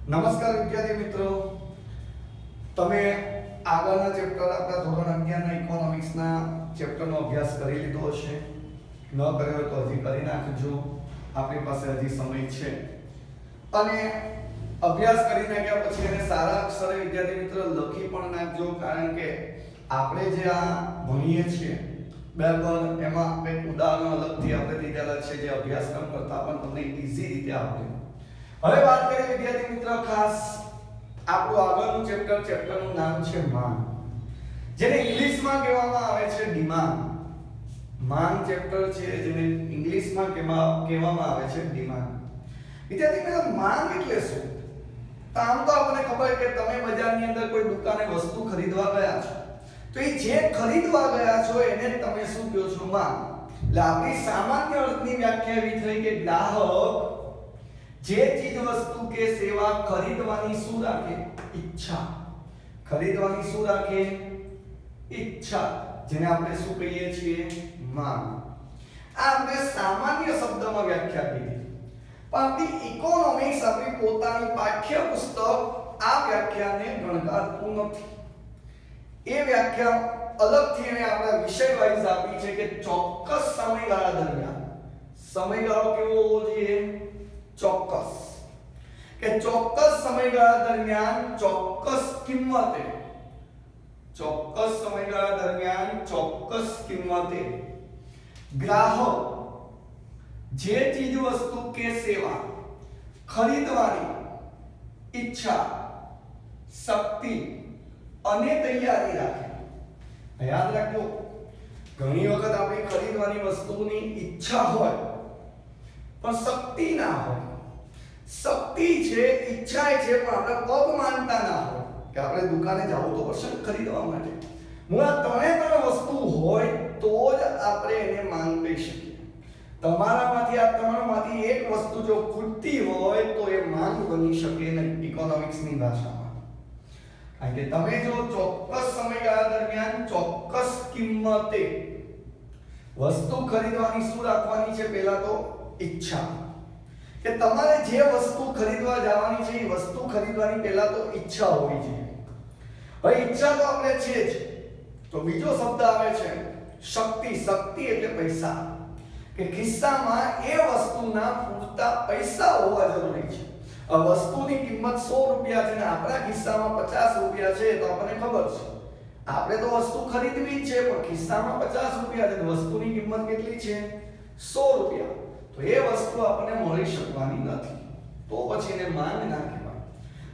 નમસ્કાર વિદ્યાર્થી મિત્રો, તમે આગળના ચેપ્ટર આપણા ધોરણ 11 ના ઇકોનોમિક્સના ચેપ્ટરનો અભ્યાસ કરી લીધો હશે. ન કર્યો હોય તો હજી કરી નાખજો, આપણી પાસે હજી સમય છે. અને અભ્યાસ કરી નાખ્યા પછી એને સારા અક્ષરે વિદ્યાર્થી મિત્રો લખી પણ નાખજો, કારણ કે આપણે જે આ ભણીએ છીએ બરાબર એમાં કંઈક ઉદાહરણ અલગથી આપણે દીધેલા છે જે અભ્યાસક્રમ કરતા પણ તમને ઈઝી રીતે આવડે. હવે વાત કરીએ વિદ્યાર્થી મિત્રો ખાસ આપણું આગળનું ચેપ્ટરનું નામ છે માંગ, જેને ઇંગ્લિશમાં કહેવામાં આવે છે ડિમાન્ડ. માંગ ચેપ્ટર છે જેને ઇંગ્લિશમાં કહેવામાં આવે છે ડિમાન્ડ. વિદ્યાર્થી મિત્રો માંગ એટલે શું? તો આમ તો આપણને ખબર કે તમે બજારની અંદર કોઈ દુકાને વસ્તુ ખરીદવા ગયા છો, તો એ જે ખરીદવા ગયા છો એને તમે શું કહો છો? માંગ. એટલે આપણી સામાન્ય અર્થની વ્યાખ્યા એવી થઈ કે ગ્રાહક જે ચીજ વસ્તુ કે સેવા ખરીદવાની શું રાખે? ઈચ્છા. ખરીદવાની શું રાખે? ઈચ્છા, જેને આપણે શું કહીએ છીએ? માંગ. આ આપણે સામાન્ય શબ્દમાં વ્યાખ્યા કરી. પણ આપણી ઇકોનોમિક્સ આપણી પોતાની પાઠ્યપુસ્તક આ વ્યાખ્યાને ગણકારતું નથી. એ વ્યાખ્યા અલગથી એને આપણા વિષય વાઇઝ આપી છે કે ચોક્કસ સમયગાળા દરમિયાન, સમયગાળો કેવો હોવો જોઈએ? ચોક્કસ. કે ચોક્કસ સમયગાળા દરમિયાન ચોક્કસ કિંમતે, ચોક્કસ સમયગાળા દરમિયાન ચોક્કસ કિંમતે ગ્રાહક જે ચીજ વસ્તુ કે સેવા ખરીદવાની ઈચ્છા, શક્તિ અને તૈયારી રાખે. યાદ રાખજો, ઘણી વખત આપણે ખરીદવાની વસ્તુની ઈચ્છા હોય પણ શક્તિ ના હોય. શક્તિ છે, ઈચ્છા છે, પણ આપણે પગ માનતા ના હોય કે આપણે દુકાને જવું તો પડશે ખરીદવા માટે. મુળાત ત્રણે વસ્તુ હોય તો જ આપણે એને માંગ કહી શકીએ. તમારામાંથી આ ત્રણમાંથી એક વસ્તુ જો ખૂટતી હોય તો એ માંગ બની શકે નહીં ઇકોનોમિક્સની ભાષામાં. કારણ કે તમે જો ચોક્કસ સમયગાળા દરમિયાન ચોક્કસ કિંમતે વસ્તુ ખરીદવાની શું રાખવાની છે? પહેલા તો ઈચ્છા. કે તમારે જે વસ્તુ ખરીદવા જવાની છે એ વસ્તુ ખરીદવાની પહેલા તો ઈચ્છા હોવી જોઈએ. હવે ઈચ્છા તો આપણે છે જ, તો બીજો શબ્દ આવે છે શક્તિ. શક્તિ એટલે પૈસા. કે ખિસ્સામાં એ વસ્તુના પૂરતા પૈસા હોવા જરૂરી છે. આ વસ્તુની કિંમત 100 રૂપિયા છે ને આપણા ખિસ્સામાં 50 રૂપિયા છે તો આપણને ખબર છે આપણે તો વસ્તુ ખરીદવી જ છે, પણ ખિસ્સામાં 50 રૂપિયા છે તો વસ્તુની કિંમત કેટલી છે? 100 રૂપિયા. તો એ વસ્તુ આપણને મળી શકવાની નથી, તો પછી એને માંગ ના કહેવાય.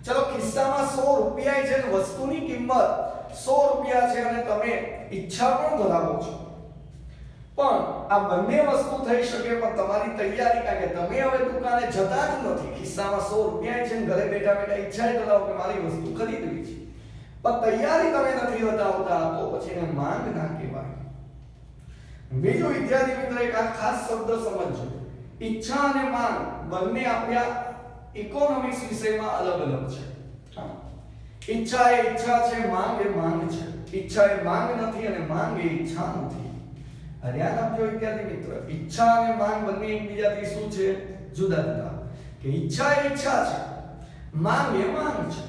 ચલો, ખિસ્સામાં 100 રૂપિયા છે ને વસ્તુની કિંમત 100 રૂપિયા છે અને તમે ઈચ્છા પણ ધરાવો છો, પણ આ બંને વસ્તુ થઈ શકે પણ તમારી તૈયારી, કારણ કે તમે હવે દુકાને જતા જ નથી, ખિસ્સામાં 100 રૂપિયા છે ને ઘરે બેઠા બેઠા ઈચ્છા ધરાવો કે મારી વસ્તુ ખરીદવી છે, પણ તૈયારી તમે નથી બતાવતા, તો પછી એને માંગ ના કહેવાય. બીજું વિદ્યાર્થી મિત્રો એક આ ખાસ શબ્દ સમજજો. ઈચ્છા અને માંગ બંને આપણા ઇકોનોમિક્સ વિષયમાં અલગ અલગ છે. ઈચ્છા એ ઈચ્છા છે, માંગ એ માંગ છે. ઈચ્છા એ માંગ નથી અને માંગ એ ઈચ્છા નથી. ધ્યાન આપજો વિદ્યાર્થી મિત્રો, ઈચ્છા અને માંગ બંને એકબીજાથી શું છે? જુદા જુદા. કે ઈચ્છા એ ઈચ્છા છે, માંગ એ માંગ છે.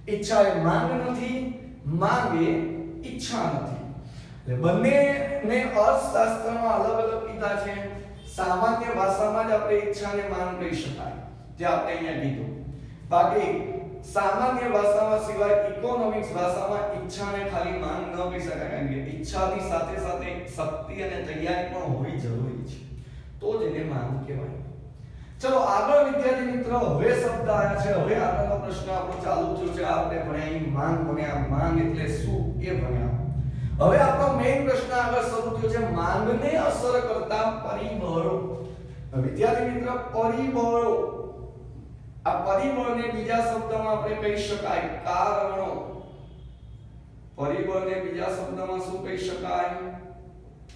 ઈચ્છા એ માંગ નથી, માંગ એ ઈચ્છા નથી. એટલે બંનેને અર્થશાસ્ત્રમાં અલગ અલગ કીધા છે. સામાન્ય ભાષામાં જ આપણે ઈચ્છા અને માંગ કહી શકાય, જે આપણે અહીંયા કીધું. બાકી સામાન્ય ભાષામાં સિવાય ઇકોનોમિક્સ ભાષામાં ઈચ્છાને ખાલી માંગ ન કહી શકાય, કારણ કે ઈચ્છાની સાથે સાથે શક્તિ અને તૈયારી પણ હોવી જરૂરી છે, તો જ એને માંગ કહેવાય. ચલો આગળ વિદ્યાર્થી મિત્રો, હવે શબ્દ આવ્યા છે. હવે આગળનો પ્રશ્ન આપણો ચાલુ થયો છે. આપણે ભણ્યા માંગ, ભણ્યા માંગ એટલે શું એ ભણ્યા. હવે આપણો મેઈન પ્રશ્ન આગળ શરૂ થયો છે માંગને અસર કરતા પરિબળો. વિદ્યાર્થી મિત્રો, પરિબળો, આ પરિબળને બીજા શબ્દમાં આપણે કહી શકાય કારણો. પરિબળને બીજા શબ્દમાં શું કહી શકાય?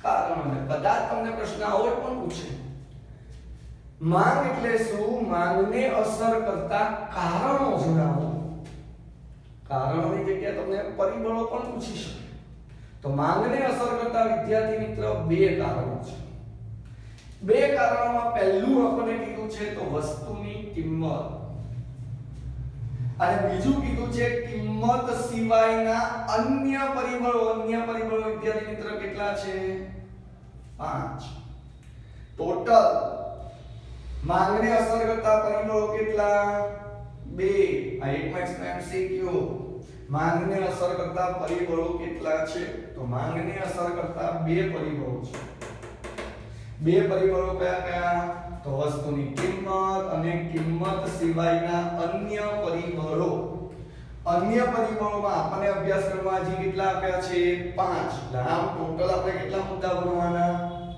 કારણો. કદાચ તમને પ્રશ્ન આવો પણ પૂછે, માંગ એટલે શું? માંગને અસર કરતા કારણો જણાવો. કારણોની જગ્યાએ તમને પરિબળો પણ પૂછી શકે. તો માંગને અસર કરતા વિદ્યાર્થી મિત્ર બે કારણો છે. બે કારણોમાં પહેલું આપણે કીધું છે તો વસ્તુની કિંમત. અને બીજું કીધું છે કિંમત સિવાયના અન્ય પરિબળો વિદ્યાર્થી મિત્ર કેટલા છે 5 ટોટલ માંગને અસર કરતા પરિબળો કેટલા 2 આ એક માર્ક્સ નો એમસીક્યુ માંગને અસર કરતા પરિબળો કેટલા છે તો માંગને અસર કરતા 2 પરિબળો છે 2 પરિબળો કયા તો વસ્તુની કિંમત અને કિંમત સિવાયના અન્ય પરિબળોમાં આપણે અભ્યાસક્રમમાં હજી કેટલા આપ્યા છે 5 એટલે આમ ટોટલ આપણે કેટલા મુદ્દા ભણવાના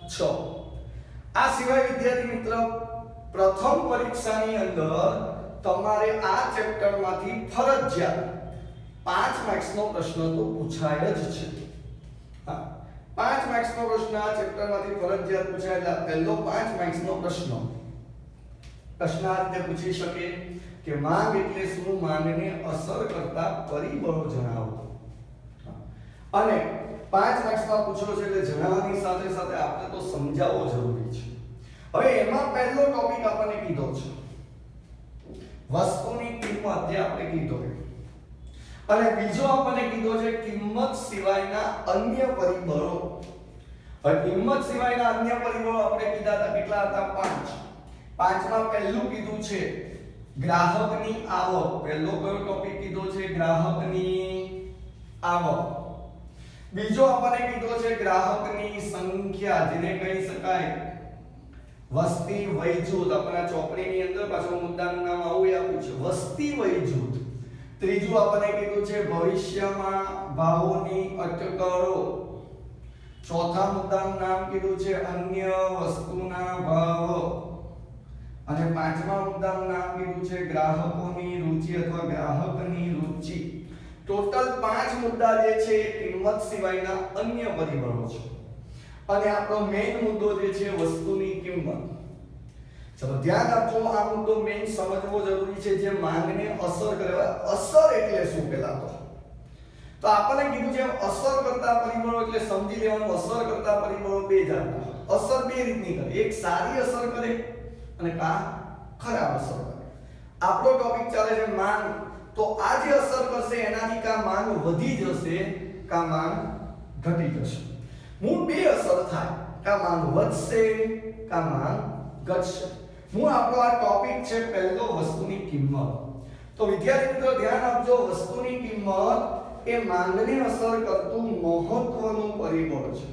6 આ સિવાય વિદ્યાર્થી મિત્ર પ્રથમ પરીક્ષાની અંદર તમારે આ ચેપ્ટરમાંથી ફરજિયાત 5 માર્ક્સનો પ્રશ્ન તો પૂછાય જ છે હા 5 માર્ક્સનો પ્રશ્ન આ ચેપ્ટરમાંથી ફરજિયાત પૂછાય એટલે પહેલો 5 માર્ક્સનો પ્રશ્ન આ રીતે પૂછી શકે કે માંગ એટલે શું માંગને અસર કરતા પરિબળો જણાવો અને 5 માર્ક્સમાં પૂછો છે એટલે જણાવવાની સાથે સાથે આપણે તો સમજાવવો જરૂરી છે હવે એમાં પહેલો ટોપિક આપણને કીધો છે વસ્તુની કિંમત જે આપણે કીધો છે અને બીજો આપણને કીધો છે કિંમત સિવાયના અન્ય પરિબળો હવે કિંમત સિવાયના અન્ય પરિબળો આપણે કીધા હતા કેટલા હતા 5 માં પહેલું કીધું છે ગ્રાહકની આવક પહેલો કયો ટોપિક કીધો છે ગ્રાહકની આવક બીજો આપણને કીધો છે ગ્રાહકની સંખ્યા જેને કહી શકાય વસ્તી વય જૂથ આપણા ચોપડીની અંદર પાછો મુદ્દાનું નામ આવું આપ્યું છે વસ્તી વય જૂથ ત્રીજું આપણને કીધું છે ભવિષ્યમાં ભાવોની અટકળો ચોથા મુદ્દાનું નામ કીધું છે અન્ય વસ્તુના ભાવ અને પાંચમા મુદ્દાનું નામ કીધું છે ગ્રાહકોની રુચિ અથવા ગ્રાહકની રુચિ ટોટલ 5 મુદ્દા જે છે કિંમત સિવાયના અન્ય પરિબળો છે અને આપણો મેઈન મુદ્દો જે છે વસ્તુની કિંમત ચલો ધ્યાન આપજો આ મુદ્દો મેઈન સમજવો જરૂરી છે જે માંગને અસર કરે અસર એટલે શું પહેલા તો આપણને કીધું છે અસર કરતા પરિબળો એટલે સમજી લેવાનું અસર કરતા પરિબળો બે જાતના અસર બે રીતની કરે એક સારી અસર કરે અને ખરાબ અસર કરે આપણો ટોપિક ચાલે છે માંગ તો આ જે અસર કરશે એનાથી કા માંગ વધી જશે કા માંગ ઘટી જશે મૂળ બે અસર થાય કા માંગ વધશે કા માંગ ઘટશે મૂળ આપણો આ ટોપિક છે પહેલો વસ્તુની કિંમત તો વિદ્યાર્થી મિત્રો ધ્યાન આપજો વસ્તુની કિંમત એ માંગને અસર કરતું મહત્વનું પરિબળ છે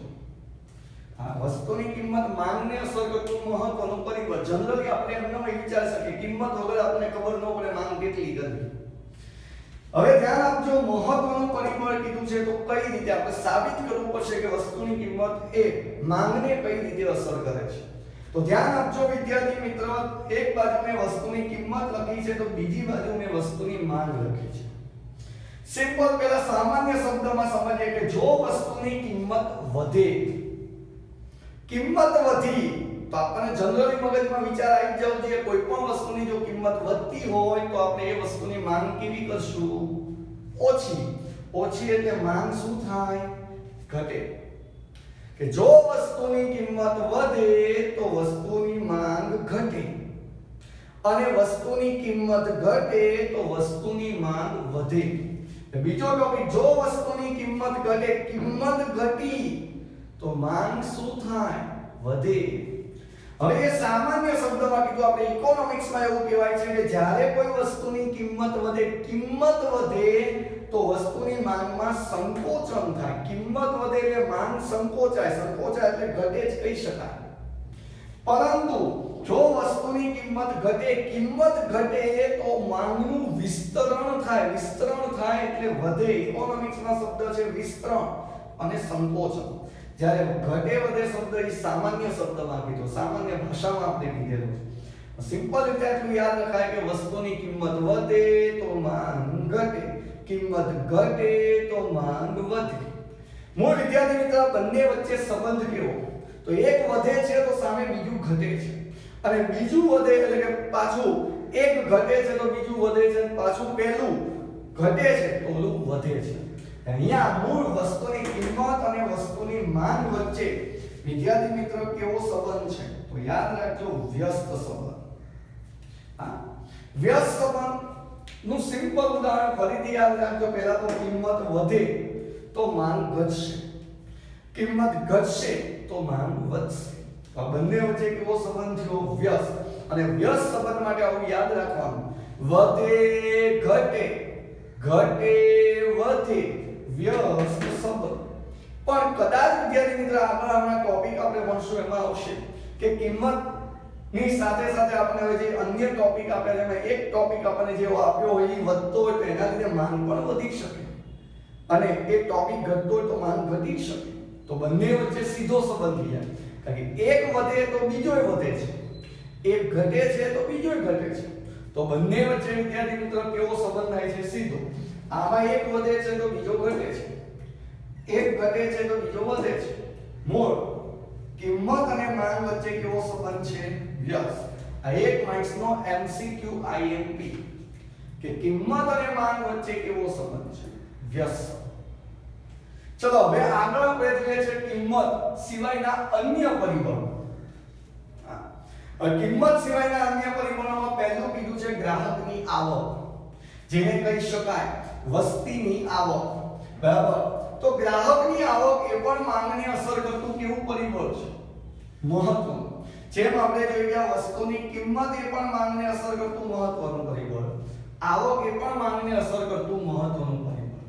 આ વસ્તુની કિંમત માંગને અસર કરતું મહત્વનું પરિબળ જનરલી આપણે એમ ન વિચારી શકીએ કિંમત વગર આપણને ખબર ન પડે માંગ કેટલી કરવી હવે ધ્યાન આપજો મહત્વનું પરિબળ કીધું છે તો કઈ રીતે આપણે સાબિત કરવું પડશે કે વસ્તુની કિંમત એ માંગને કઈ રીતે અસર કરે છે તો ધ્યાન આપજો વિદ્યાર્થી મિત્રો એક બાજુ મેં વસ્તુની કિંમત લખી છે તો બીજી બાજુ મેં વસ્તુની માંગ લખી છે સિમ્પલ પહેલા સામાન્ય શબ્દમાં સમજીએ કે જો વસ્તુની કિંમત વધે કિંમત વધી તો આપણને જનરલી મગજમાં વિચાર આવી જવો જોઈએ કોઈ પણ વસ્તુની જો કિંમત વધતી હોય તો આપણે એ વસ્તુની માંગ કેવી કરશું ઓછી એટલે માંગ શું થાય ઘટે કે જો વસ્તુની કિંમત વધે તો વસ્તુની માંગ ઘટે અને વસ્તુની કિંમત ઘટે તો વસ્તુની માંગ વધે બીજો ટોપિક જો વસ્તુની કિંમત ઘટે કિંમત ઘટી તો માંગ શું થાય વધે હવે એ સામાન્ય શબ્દમાં કીધું આપણે ઇકોનોમિક્સમાં એવું કહેવાય છે કે જ્યારે કોઈ વસ્તુની કિંમત વધે તો વસ્તુની માંગમાં સંકોચન થાય કિંમત વધે એટલે માંગ સંકોચાય એટલે ઘટે જ કહી શકાય પરંતુ જો વસ્તુની કિંમત ઘટે તો માંગનું વિસ્તરણ થાય એટલે વધે ઇકોનોમિક્સમાં શબ્દ છે વિસ્તરણ અને સંકોચન જ્યારે ઘટે વધે શબ્દ એ સામાન્ય શબ્દમાં કીધો સામાન્ય ભાષામાં આપણે કીધેલો છે સિમ્પલ રીતે આટલું યાદ રખાય કે વસ્તુની કિંમત વધે તો માંગ ઘટે કિંમત ઘટે તો માંગ વધે મૂળ વિદ્યાર્થી મિત્રો બંને વચ્ચે સંબંધ કેવો તો એક વધે છે તો સામે બીજું ઘટે છે અને બીજું વધે એટલે કે પાછું એક ઘટે છે તો બીજું વધે છે પાછું પહેલું ઘટે છે તો ઓલું વધે છે અહીંયા મૂળ વસ્તુની કિંમત અને વસ્તુની માંગ વચ્ચે વિદ્યાર્થી મિત્રો કેવો સંબંધ છે તો યાદ રાખજો વ્યસ્ત સંબંધ વ્યસ્ત સંબંધ નું સિમ્પલ ઉદાહરણ ફરીથી યાદ રાખજો. પહેલા તો કિંમત વધે તો માંગ ઘટશે, કિંમત ઘટશે તો માંગ વધશે. આ બંને વચ્ચે કેવો સંબંધ થયો? વ્યસ્ત. અને વ્યસ્ત સંબંધ માટે આવું યાદ રાખવાનું, વધે ઘટે, ઘટે વધે, વ્યસ્ત સંબંધ. પણ કદાચ વિદ્યાર્થી મિત્ર આગળ હમણાં ટોપિક આપણે ભણશું એમાં આવશે કે કિંમત ની સાથે સાથે આપણે હવે જે અન્ય ટોપિક આપણે જેમાં એક ટોપિક આપણને જેવો આપ્યો હોય એ વધતો હોય તો એના લીધે માંગ પણ વધી શકે, અને એક ટોપિક ઘટતો હોય તો માંગ ઘટી શકે. તો બંને વચ્ચે સીધો સંબંધ થઈ જાય, કારણ કે એક વધે તો બીજોય વધે છે, એક ઘટે છે તો બીજોય ઘટે છે. તો બંને વચ્ચે વિદ્યાર્થી મિત્રો કેવો સંબંધ થાય છે? સીધો. આમાં એક વધે છે તો બીજો ઘટે છે, એક ઘટે છે તો બીજો વધે છે. મોર કિંમત અને માંગ વચ્ચે કેવો સંબંધ છે? વ્યસ્ત. આ એક માર્ક્સનો MCQ IMP કે કિંમત અને માંગ વચ્ચે કેવો સંબંધ છે? વ્યસ્ત. ચલો હવે આગળ આપણે જોઈએ છે કિંમત સિવાયના અન્ય પરિબળો. કિંમત સિવાયના અન્ય પરિબળોમાં પહેલું કીધું છે ગ્રાહકની આવક, જેને કહી શકાય વસ્તીની આવક. બરાબર? તો ગ્રાહકની આવક એ પણ માંગને અસર કરતું કેવું પરિબળ છે? મહત્વનું. જેમ આપણે જોઈ ગયા વસ્તુની કિંમત એ પણ માંગને અસર કરતું મહત્વનું પરિબળ, આવક એ પણ માંગને અસર કરતું મહત્વનું પરિબળ.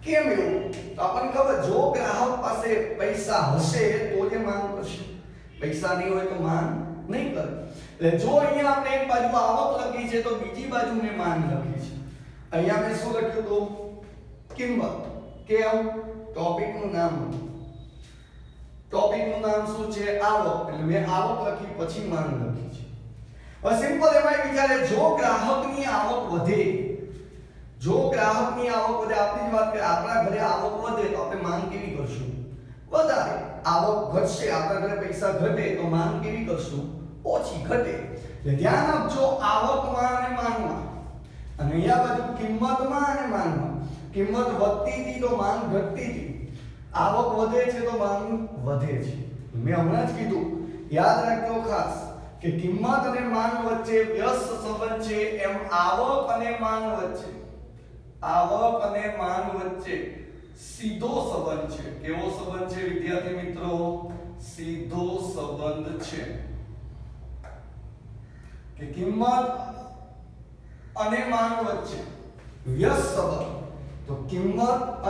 કેમ એવું? તો આપણને ખબર, જો ગ્રાહક પાસે પૈસા હશે તો જ માંગ કરશે, પૈસા નહીં હોય તો માંગ નહીં કરે. એટલે જો અહીંયા આપણે એક બાજુ આવક લખી છે તો બીજી બાજુ મેં માંગ લખી છે. અહીંયા મેં શું લખ્યું તો? કિંમત. કેમ? ટોપિકનું નામ, ટોપિકનું નામ શું છે? આવક. એટલે મેં આવક લખી પછી માંગ લખી છે. હવે સિમ્પલ એમાં વિચારે, જો ગ્રાહકની આવક વધે, જો ગ્રાહકની આવક વધે, આપણી જ વાત કરીએ, આપણા ઘરે આવક વધે તો આપણે માંગ કેવી કરશું? વધારે. આવક ઘટશે, આપણા ઘરે પૈસા ઘટે તો માંગ કેવી કરશું? ઓછી, ઘટે. એટલે ધ્યાન આપજો, આવકમાં અને માંગમાં, અને અહીંયા બાજુ કિંમતમાં અને માંગમાં. કિંમત વધતી હતી તો માંગ ઘટતી હતી, આવક વધે છે તો માંગ વધે છે. મેં હમણાં જ કીધું, યાદ રાખજો ખાસ કે કિંમત અને માંગ વચ્ચે વ્યસ્ત સંબંધ છે, એમ આવક અને માંગ વચ્ચે, આવક અને માંગ વચ્ચે સીધો સંબંધ છે. કેવો સંબંધ છે વિદ્યાર્થી મિત્રો? સીધો સંબંધ છે. કે કિંમત અને માંગ વચ્ચે વ્યસ્ત સંબંધ. તો કિંમત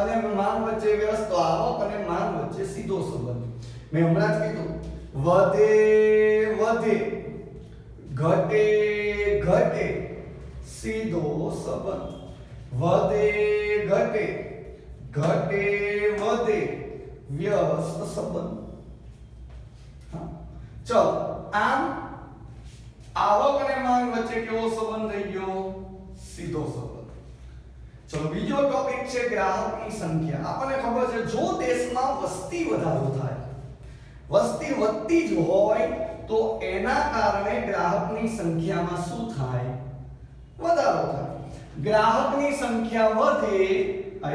અને માંગ વચ્ચે વ્યસ્ત, તો આવક અને માંગ વચ્ચે સીધો સંબંધ. મેં હમણાં જ કીધું, વધે વધે, ઘટે ઘટે, સીધો સંબંધ. વધે ઘટે, ઘટે વધે, વ્યસ્ત સંબંધ. ચલો, આમ આવક અને માંગ વચ્ચે કેવો સંબંધ થઈ ગયો? સીધો સંબંધ. ચલો બીજો ટોપિક છે ગ્રાહકની સંખ્યા. આપણને ખબર છે જો દેશમાં વસ્તી વધારો થાય, વસ્તી વધતી જ હોય તો એના કારણે ગ્રાહકની સંખ્યામાં શું થાય? વધારો થાય. ગ્રાહકની સંખ્યા વધે,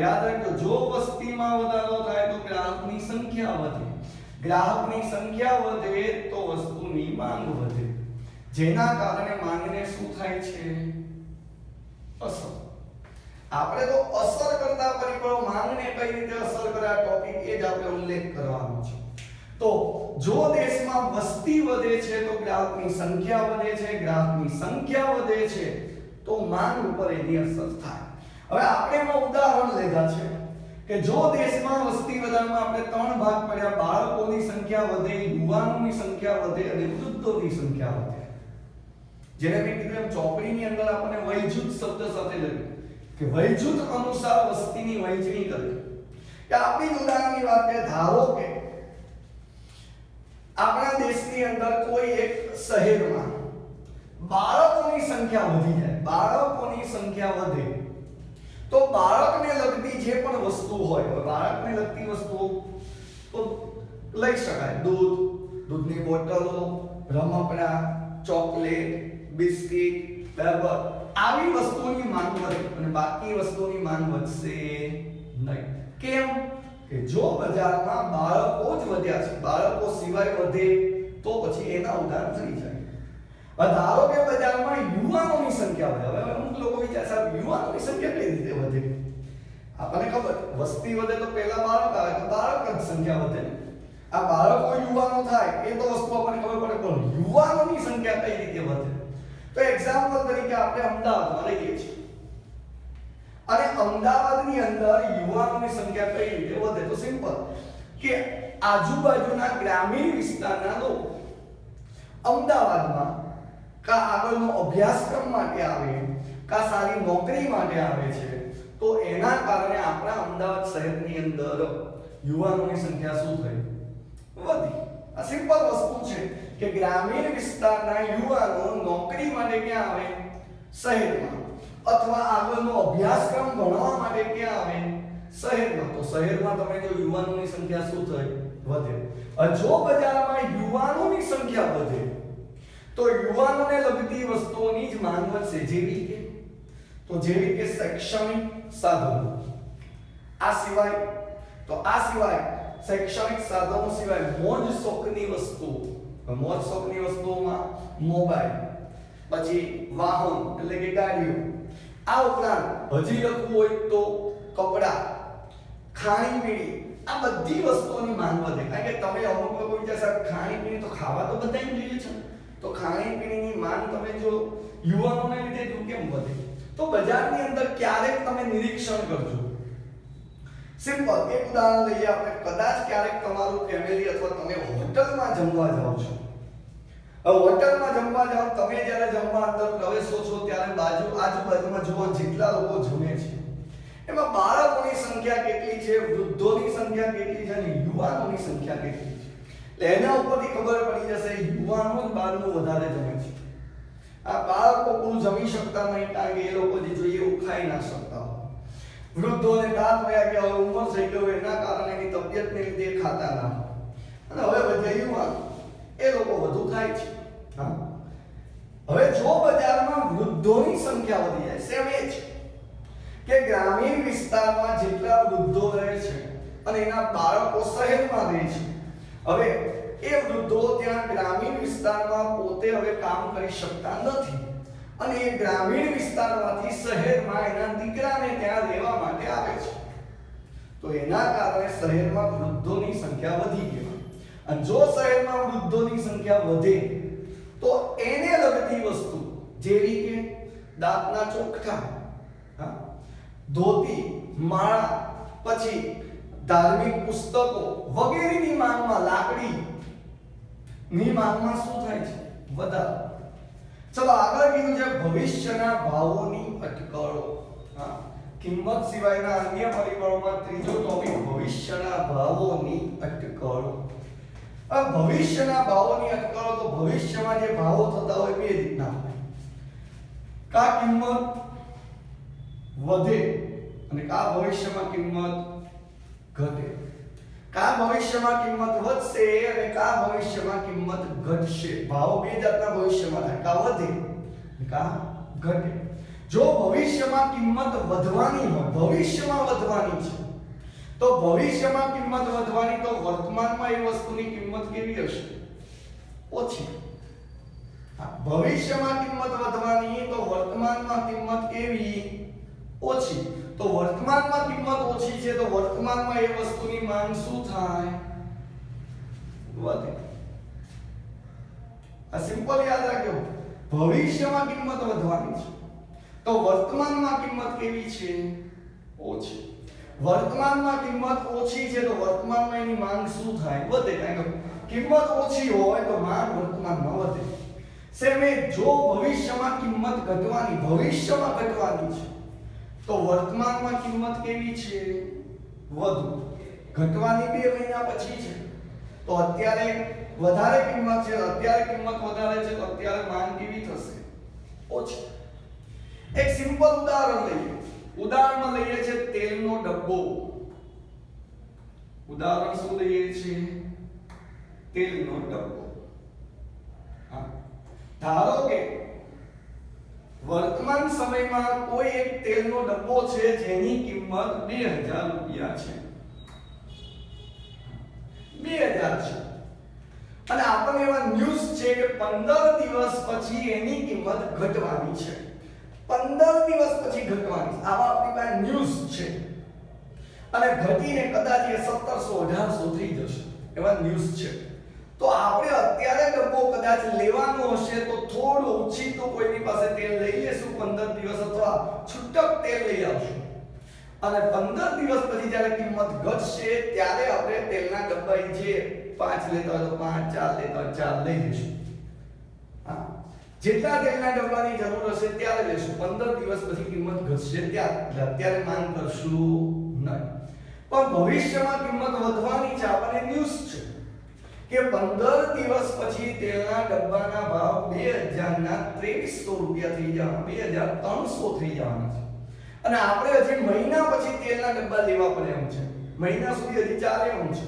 યાદ રાખજો, જો વસ્તીમાં વધારો થાય તો ગ્રાહકની સંખ્યા વધે, ગ્રાહકની સંખ્યા વધે તો વસ્તુની માંગ વધે, જેના કારણે માંગને શું થાય છે? અસર. આપણે તો અસર કરતા પરિબળો માંગને કઈ રીતે અસર કરે આ ટોપિક એ જ આપણે ઉલ્લેખ કરવાનો છે. તો જો દેશમાં વસ્તી વધે છે તો ગ્રાહકની સંખ્યા વધે છે, ગ્રાહકની સંખ્યા વધે છે તો માંગ ઉપર એની અસર થાય. હવે આપણે એમાં ઉદાહરણ લીધા છે કે જો દેશમાં વસ્તી વધારામાં આપણે ત્રણ ભાગ પડ્યા, બાળકોની સંખ્યા વધે, યુવાનોની સંખ્યા વધે અને વૃદ્ધોની સંખ્યા વધે. જેને મેં કીધું એમ ચોપડીની અંદર આપણને વયજૂથ શબ્દ સાથે લખ્યું કે વયજૂથ અનુસાર વસ્તીની વહેંચણી કરે. કે આપણી ઉદાહરણની વાત કરીએ, ધારો કે આપણા દેશની અંદર કોઈ એક શહેરમાં બાળકોની સંખ્યા વધી જાય, બાળકોની સંખ્યા વધે તો બાળકને લગતી જે પણ વસ્તુ હોય, બાળકને લગતી વસ્તુઓ તો લઈ શકાય, દૂધ, દૂધની બોટલો, રમકડા, ચોકલેટ, બિસ્કિટ, બરાબર, આવી વસ્તુઓની માંગ વધે અને બાકી વસ્તુઓની માંગ વધશે નહીં. કેમ? કે જો બજારમાં બાળકો જ વધ્યા છે, બાળકો સિવાય વધે તો પછી એના ઉદાહરણ થઈ જાય. ધારો કે બજારમાં યુવાનોની સંખ્યા વધે. હવે અમુક લોકો વિચારે સાહેબ યુવાનો યુવાનોની સંખ્યા કઈ રીતે વધે? આપણને ખબર વસ્તી વધે તો પહેલા બાળક આવે તો બાળકની સંખ્યા વધે ને. આ બાળકો યુવાનો થાય એ તો વસ્તુ આપણને ખબર પડે, પણ યુવાનોની સંખ્યા કઈ રીતે વધે? તો એક્ઝામ્પલ તરીકે આપણે અમદાવાદમાં રહીએ છીએ અને અમદાવાદની અંદર યુવાનોની સંખ્યા કઈ રીતે વધે? તો સિમ્પલ કે આજુબાજુના ગ્રામીણ વિસ્તારના લોકો અમદાવાદમાં કા આગળનો અભ્યાસક્રમ માટે આવે કા સારી નોકરી માટે આવે છે, તો એના કારણે આપણા અમદાવાદ શહેરની અંદર યુવાનોની સંખ્યા શું થઈ? વધી. આ સિમ્પલ વસ્તુ છે કે ગ્રામીણ વિસ્તારના યુવાનો નોકરી માટે ક્યાં આવે? શહેરમાં. અથવા આગળનો અભ્યાસક્રમ ભણવા માટે ક્યાં આવે? શહેરમાં. તો શહેરમાં તમે જો યુવાનોની સંખ્યા શું થઈ? વધે. જો બજારમાં યુવાનોની સંખ્યા વધે તો યુવાનોને લગતી વસ્તુઓની જ માંગ વધશે. જેવી કે શૈક્ષણિક સાધનો. આ સિવાય શૈક્ષણિક સાધનો સિવાય મોજ શોખની વસ્તુઓમાં મોબાઈલ, પછી વાહન એટલે કે ગાડીઓ, આ ઉપરાંત હજી લખવું હોય તો કપડા, ખાણીપીણી, આ બધી વસ્તુઓની માંગ વધે. કારણ કે તમે અમુક લોકો વિચાર સાહેબ ખાણીપીણી તો ખાવા તો બધાને જોઈએ છે, તો ખાણીપીણીની માંગ તમે જો યુવાનોને લીધે જો કેમ વધે? તો બજારની અંદર ક્યારેક તમે નિરીક્ષણ કરજો. સિમ્પલ એક ઉદાહરણ લઈએ આપણે. કદાચ ક્યારેક તમારું ફેમિલી અથવા તમે હોટલમાં જમવા જાઓ છો. હોટલમાં જમવા જાઓ, તમે જ્યારે જમવા અંદર પ્રવેશો છો ત્યારે આજુબાજુમાં જુઓ જેટલા લોકો જમે છે એમાં બાળકોની સંખ્યા કેટલી છે, વૃદ્ધોની સંખ્યા કેટલી છે અને યુવાનોની સંખ્યા કેટલી છે. એટલે એના ઉપરથી ખબર પડી જશે યુવાનો જ બહારનું વધારે જમે છે. આ બાળકો પૂરું જમી શકતા નહીં, કારણ કે એ લોકો જે જોઈએ એવું ખાઈ ના શકતા હોય. વૃદ્ધોને દાંત વયા ગયા હોય, ઉંમર થઈ ગઈ હોય, એના કારણે એની તબિયતને લીધે ખાતા ના હોય. અને હવે બધા યુવાન એ લોકો વધુ ખાય છે. હવે જો બજારમાં વૃદ્ધોની સંખ્યા વધી જાય, સેમ એ છે કે ગ્રામીણ વિસ્તારમાં જેટલા વૃદ્ધો રહે છે અને એના બાળકો શહેરમાં રહે છે, હવે એ વૃદ્ધો ત્યાં ગ્રામીણ વિસ્તારમાં પોતે હવે કામ કરી શકતા નથી અને એ ગ્રામીણ વિસ્તારમાંથી શહેરમાં એના દીકરાને ત્યાં રહેવા માટે આવે છે. તો એના કારણે શહેરમાં વૃદ્ધોની સંખ્યા વધી ગઈ. અને જો શહેરમાં વૃદ્ધોની સંખ્યા વધે તો એને લગતી વસ્તુ જેવી કે દાંતના ચોકઠા, ધોતી, માળા, પછી ધાર્મિક પુસ્તકો વગેરેની માંગમાં, લાકડીની માંગમાં શું થાય છે? વધારો. ચલો આગળ કીધું છે ભવિષ્યના ભાવોની અટકળો. કિંમત સિવાયના અન્ય પરિબળોમાં ત્રીજો ટોપિક ભવિષ્યના ભાવોની અટકળો. ભવિષ્યના ભાવોની અટકળો, તો ભવિષ્યમાં જે ભાવો થતા હોય બે રીતના હોય. કા કિંમત વધે અને કા ભવિષ્યમાં કિંમત ઘટે. કા ભવિષ્યમાં કિંમત વધશે અને કા ભવિષ્યમાં કિંમત ઘટશે. ભાવ બે જાતના ભવિષ્યમાં થાય, કા વધે અને કા ઘટે. જો ભવિષ્યમાં કિંમત વધવાની હોય, ભવિષ્યમાં વધવાની છે, તો ભવિષ્યમાં કિંમત વધવાની, તો વર્તમાનમાં એ વસ્તુની કિંમત કેવી હશે? ઓછી. ભવિષ્યમાં કિંમત વધવાની, તો વર્તમાનમાં કિંમત કેવી? ઓછી. તો વર્તમાનમાં કિંમત ઓછી છે, તો વર્તમાનમાં એ વસ્તુની માંગ શું થાય? વધે. આ સિમ્પલ યાદ રાખજો. ભવિષ્યમાં કિંમત વધવાની છે, તો વર્તમાનમાં કિંમત કેવી છે? ઓછી. વર્તમાનમાં કિંમત ઓછી છે, તો વર્તમાનમાં એની માંગ શું થાય? વધે. કારણ કે કિંમત ઓછી હોય તો માંગ વર્તમાનમાં વધે. સેમ જો ભવિષ્યમાં કિંમત ભવિષ્યમાં ઘટવાની છે, તો વર્તમાનમાં કિંમત કેવી છે? વધુ. ઘટવાની 2 મહિના પછી છે, તો અત્યારે વધારે કિંમત છે, અત્યારે કિંમત વધારે છે, તો અત્યારે માંગ કેવી થશે? ઓછી. એક સિમ્પલ ઉદાહરણ લઈએ. ઉદાહરણમાં લઈએ છે તેલનો ડબ્બો. ઉદાહરણ શું લઈએ છે? તેલનો ડબ્બો. ધારો કે વર્તમાન સમયમાં કોઈ એક તેલનો ડબ્બો છે જેની કિંમત 2000 રૂપિયા છે. 2000 છે. અને આપણને એવા ન્યૂઝ છે કે 15 દિવસ પછી એની કિંમત ઘટવાની છે. 15 દિવસ પછી ઘટવાની છે. આવા આપણી પાસે ન્યૂઝ છે અને ઘટીને કદાચ એ 1700 1800 થઈ જશે એવા ન્યૂઝ છે તો આપણે અત્યારે ડબ્બો કદાચ લેવાનો હશે તો થોડું ઓછી તો કોઈની પાસે તેલ લઈ લેશું 15 દિવસ અથવા છૂટક તેલ લઈ આવશું અને 15 દિવસ પછી જ્યારે કિંમત ઘટશે ત્યારે આપણે તેલના ડબ્બા જે 5 લેતા હોય તો 5 4 લેતા હોય 4 લઈ લઈશું હા જેટલા તેલના ડબ્બાની જરૂર હશે ત્યારે લેશું 15 દિવસ પછી કિંમત ઘટશે ત્યારે અત્યારે માંગ કરશું નહીં પણ ભવિષ્યમાં કિંમત વધવાની છે આપણને ન્યૂઝ છે કે 15 દિવસ પછી તેલના ડબ્બાના ભાવ 2000 ના 2300 રૂપિયા થઈ જવાના 2300 થઈ જવાના છે અને આપણે હજી મહિના પછી તેલના ડબ્બા લેવા પડે એમ છે મહિના સુધી હજી ચાલે એમ છે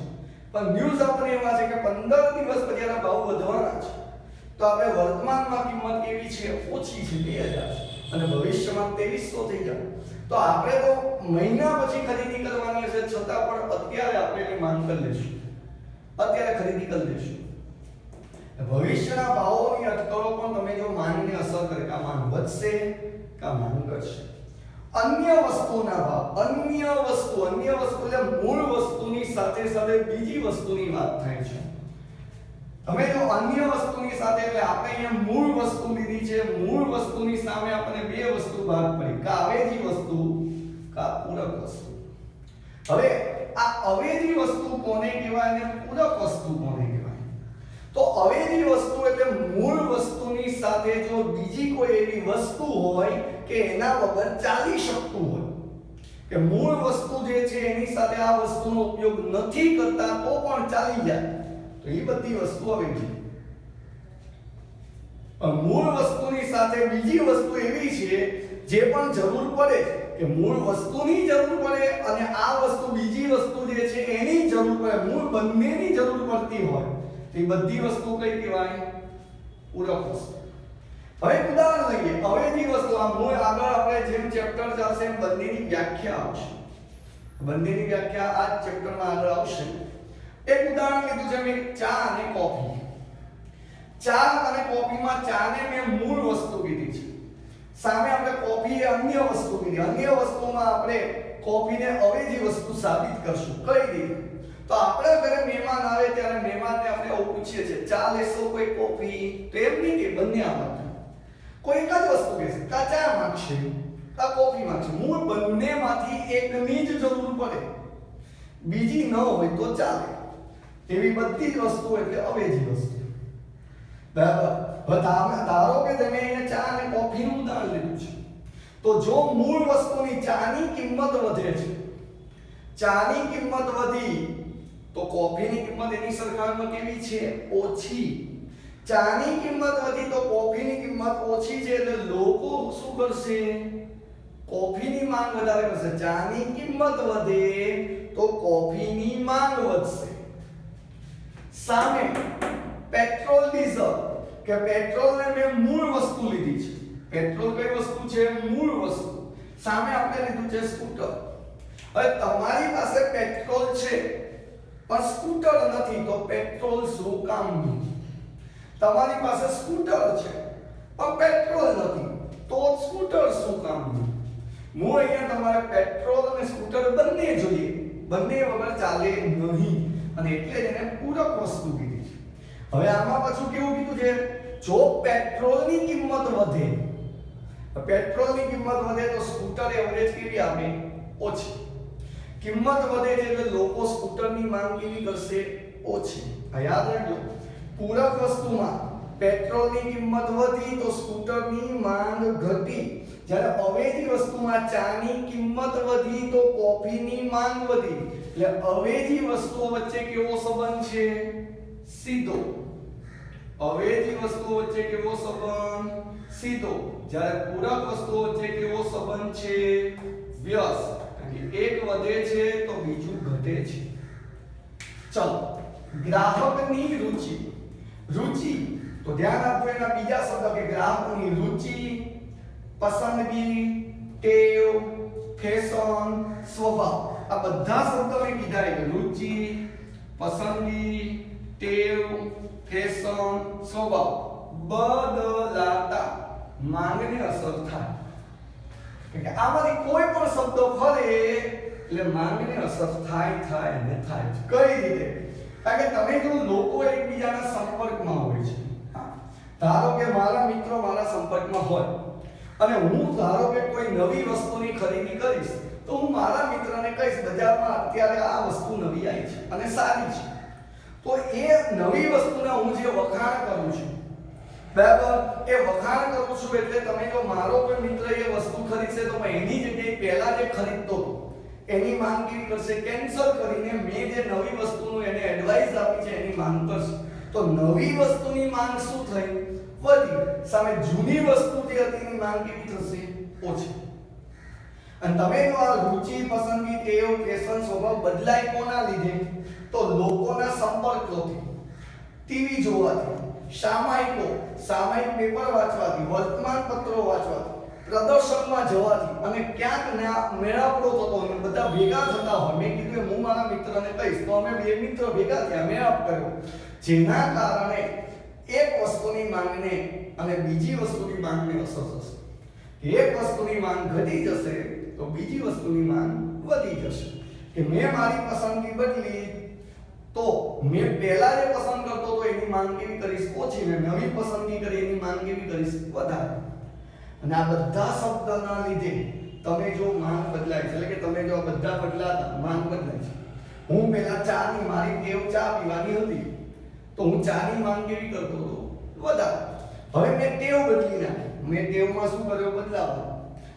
પણ ન્યૂઝ આપણને એવા છે કે 15 દિવસ પછી એના ભાવ વધવાના છે તો આપણે વર્તમાનમાં કિંમત કેવી છે ઓછી છે 2000 અને ભવિષ્યમાં 2300 થઈ જાય તો આપણે તો મહિના પછી ખરીદી કરવાની હશે છતાં પણ અત્યારે આપણે એની માંગ કરી લઈશું અત્યારે ખરીદી કરી લઈશું ભવિષ્યના ભાવોની અટકળો પણ તમે જો માંગને અસર કરે કે માંગ વધશે કે માંગ ઘટશે અન્ય વસ્તુના ભાવ અન્ય વસ્તુ એટલે મૂળ વસ્તુની સાથે સાથે બીજી વસ્તુની વાત થાય છે તમે જો અન્ય વસ્તુની સાથે એટલે આપણે અહીંયા મૂળ વસ્તુ લીધી છે મૂળ વસ્તુની સામે આપણને બે વસ્તુ ભાગ પડી કા અવેજી વસ્તુ કા પૂરક વસ્તુ હવે આ અવેજી વસ્તુ કોને કહેવાય અને પૂરક વસ્તુ કોને કહેવાય તો અવેજી વસ્તુ એટલે મૂળ વસ્તુની સાથે જો બીજી કોઈ એવી વસ્તુ હોય કે એના વગર ચાલી શકતું હોય કે મૂળ વસ્તુ જે છે એની સાથે આ વસ્તુનો ઉપયોગ નથી કરતા તો પણ ચાલી જાય તો એ બધી વસ્તુ અવેજી મૂળ વસ્તુની સાથે બીજી વસ્તુ એવી છે જે પણ જરૂર પડે કે મૂળ વસ્તુની જરૂર પડે અને આ વસ્તુ બીજી વસ્તુ જે છે એની જરૂર પડે મૂળ બંનેની જરૂર પડતી હોય તો એ બધી વસ્તુ કઈ કહેવાય પૂરક વસ્તુ હવે ઉદાહરણ લઈએ અવેજી વસ્તુ આ મૂળ આગળ આપણે જેમ ચેપ્ટર ચાલશે એમ બંનેની વ્યાખ્યા આવશે બંનેની વ્યાખ્યા આ ચેપ્ટરમાં આગળ આવશે એક ઉદાહરણ લીધું છે મેં ચા અને કોફી ચા અને કોફીમાં ચાને મેં મૂળ વસ્તુ કીધી છે સામે આપણે કોફી એ અન્ય વસ્તુ કીધી અન્ય વસ્તુમાં આપણે કોફીને અવેજી વસ્તુ સાબિત કરશું કઈ રીતે તો આપણે ઘરે મહેમાન આવે ત્યારે મહેમાનને આપણે આવું પૂછીએ છીએ ચા લેશો કોઈ કોફી તો એમ નહીં કે બંને આપે કોઈ એક જ વસ્તુ કહેશે કા ચા માંગશે કા કોફી માંગશે મૂળ બંનેમાંથી એકની જ જરૂર પડે બીજી ન હોય તો ચાલે એવી બધી જ વસ્તુ એટલે અવેજી વસ્તુ બરાબર હવે ધારો કે તમે અહીંયા ચા અને કોફીનું ઉદાહરણ લીધું છે તો જો મૂળ વસ્તુની ચાની કિંમત વધે છે ચાની કિંમત વધી તો કોફીની કિંમત એની સરખામણીમાં કેવી છે ઓછી ચાની કિંમત વધી તો કોફીની કિંમત ઓછી છે એટલે લોકો શું કરશે કોફીની માંગ વધારે કરશે ચાની કિંમત વધે તો કોફીની માંગ વધશે સામે પેટ્રોલ ડીઝલ કે પેટ્રોલને મેં મૂળ વસ્તુ લીધી છે પેટ્રોલ કઈ વસ્તુ છે મૂળ વસ્તુ સામે આપણે લીધું છે સ્કૂટર હવે તમારી પાસે પેટ્રોલ છે પણ સ્કૂટર નથી તો પેટ્રોલ શું કામનું તમારી પાસે સ્કૂટર છે પણ પેટ્રોલ નથી તો સ્કૂટર શું કામનું હું અહીંયા તમારે પેટ્રોલ અને સ્કૂટર બંને જોઈએ બંને વગર ચાલે નહીં અને એટલે જ એને પૂરક વસ્તુ કીધી છે હવે આમાં પાછું કેવું કીધું છે જો પેટ્રોલની કિંમત વધે પેટ્રોલની કિંમત વધે તો સ્કૂટર એવરેજ કેવી આપે ઓછી કિંમત વધે છે એટલે લોકો સ્કૂટરની માંગ કેવી કરશે ઓછી આ યાદ રાખજો પૂરક વસ્તુમાં પેટ્રોલની કિંમત વધી તો સ્કૂટરની માંગ ઘટી જ્યારે અવેજી વસ્તુમાં ચાની કિંમત વધી તો કોફીની માંગ વધી એટલે અવેજી વસ્તુઓ વચ્ચે કેવો સંબંધ છે સીધો અવેજી વસ્તુઓ વચ્ચે કેવો સંબંધ સીધો જ્યારે પૂરક વસ્તુઓ વચ્ચે કેવો સંબંધ છે વ્યસ્ત એક વધે છે તો બીજું ઘટે છે ચલો ગ્રાહકની રુચિ રુચિ તો ધ્યાન આપો એના બીજા શબ્દ કે ગ્રાહકની રુચિ પસંદગી ટેવ ફેશન સ્વભાવ આ બધા શબ્દો મેં કીધા છે રુચિ પસંદગી ટેવ ફેશન સ્વભાવ બદલાતા માંગને અસર થાય કે આમાંથી કોઈ પણ શબ્દ ફરે એટલે માંગને અસર થાય ને થાય જ. કઈ રીતે? કારણ કે તમે જો લોકો એકબીજાના સંપર્કમાં હોય છે, ધારો કે મારા મિત્રો મારા સંપર્કમાં હોય અને હું ધારો કે કોઈ નવી વસ્તુની ખરીદી કરીશ તો હું મારા મિત્રને કહીશ બજારમાં અત્યારે આ વસ્તુ નવી આવી છે અને સારી છે. તો એ નવી વસ્તુના હું જે વખાણ કરું છું, બરાબર, એ વખાણ કરું છું એટલે તમે જો મારો કોઈ મિત્ર એ વસ્તુ ખરીદશે તો એની જગ્યાએ પહેલા જે ખરીદતો હતો એની માંગ કેવી કરશે? કેન્સલ કરીને મેં જે નવી વસ્તુનું એને એડવાઇસ આપી છે એની માંગ કરશે. તો નવી વસ્તુની માંગ શું થઈ? વધી. સામે જૂની વસ્તુ જે હતી એની માંગ કેવી થશે? ઓછી. અને તમે જો આ રુચિ, પસંદગી, ટેવ, ફેશન, સ્વભાવ બદલાય કોના લીધે? તો લોકોના સંપર્કોથી, ટીવી જોવાથી, સામાયિક પેપર વાંચવાથી, વર્તમાન પત્રો વાંચવાથી, પ્રદર્શનમાં જવાથી અને ક્યાંક મેળાપડો થતો હોય બધા ભેગા થતા હોય. મેં કીધું હું મારા મિત્રને કહીશ તો અમે બે મિત્રો ભેગા થયા, મેળાપ કર્યો, જેના કારણે એક વસ્તુની માંગને અને બીજી વસ્તુની માંગને અસર થશે. એક વસ્તુની માંગ ઘટી જશે તો બીજી વસ્તુની માંગ વધી જશે. કે મેં મારી પસંદગી બદલી તો મેં પહેલા જે પસંદ કરતો તો એની માંગ કેવી કરીશ? ઓછી. ને નવી પસંદગી કરી એની માંગ કેવી કરીશ? વધારે. અને આ બધા શબ્દના લીધે તમે જો માંગ બદલાય છે, એટલે કે તમે જો આ બધા બદલાતા માંગ બદલાય છે. હું પહેલા ચાની મારી ટેવ ચા પીવાની હતી તો હું ચાની માંગ કેવી કરતો હતો? વધારે. હવે મેં ટેવ બદલી નાખી. મેં ટેવમાં શું કર્યો? બદલાવ.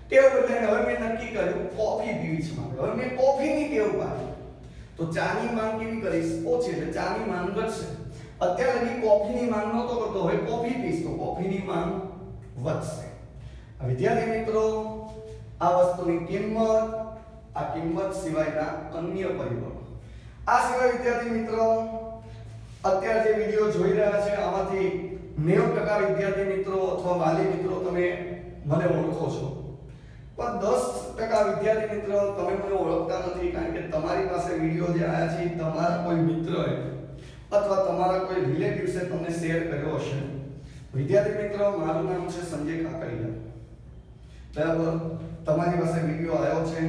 ટેવ બદલાઈને હવે મેં નક્કી કર્યું કોફી પીવી છે મારે. હવે મેં કોફીની ટેવ પાડી તો ચાની માંગ કેવી કરીશ? ઓછી. એટલે ચાની માંગ ઘટશે. અત્યારે લગી કોફીની માંગ નહોતો કરતો, હવે કોફી પીશ તો કોફીની માંગ વધશે. વિદ્યાર્થી મિત્રો, આ વસ્તુની કિંમત, આ કિંમત સિવાયના અન્ય પરિબળો. આ સિવાય વિદ્યાર્થી મિત્રો, અત્યારે જે વિડિયો જોઈ રહ્યા છે આમાંથી 90% વિદ્યાર્થી મિત્રો અથવા વાલી મિત્રો તમે મને ઓળખો છો, પણ 10% વિદ્યાર્થી મિત્રો તમે મને ઓળખતા નથી. કારણ કે તમારી પાસે વિડિયો જે આયા છે તમારા કોઈ મિત્રએ અથવા તમારા કોઈ રિલેટિવ્સે તમને શેર કર્યો હશે. વિદ્યાર્થી મિત્રો, મારું નામ છે સંજય કાકડિયા, બરાબર. તમારી પાસે વિડિયો આવ્યો છે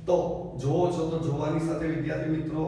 તો જોવો છો તો જોવાની સાથે વિદ્યાર્થી મિત્રો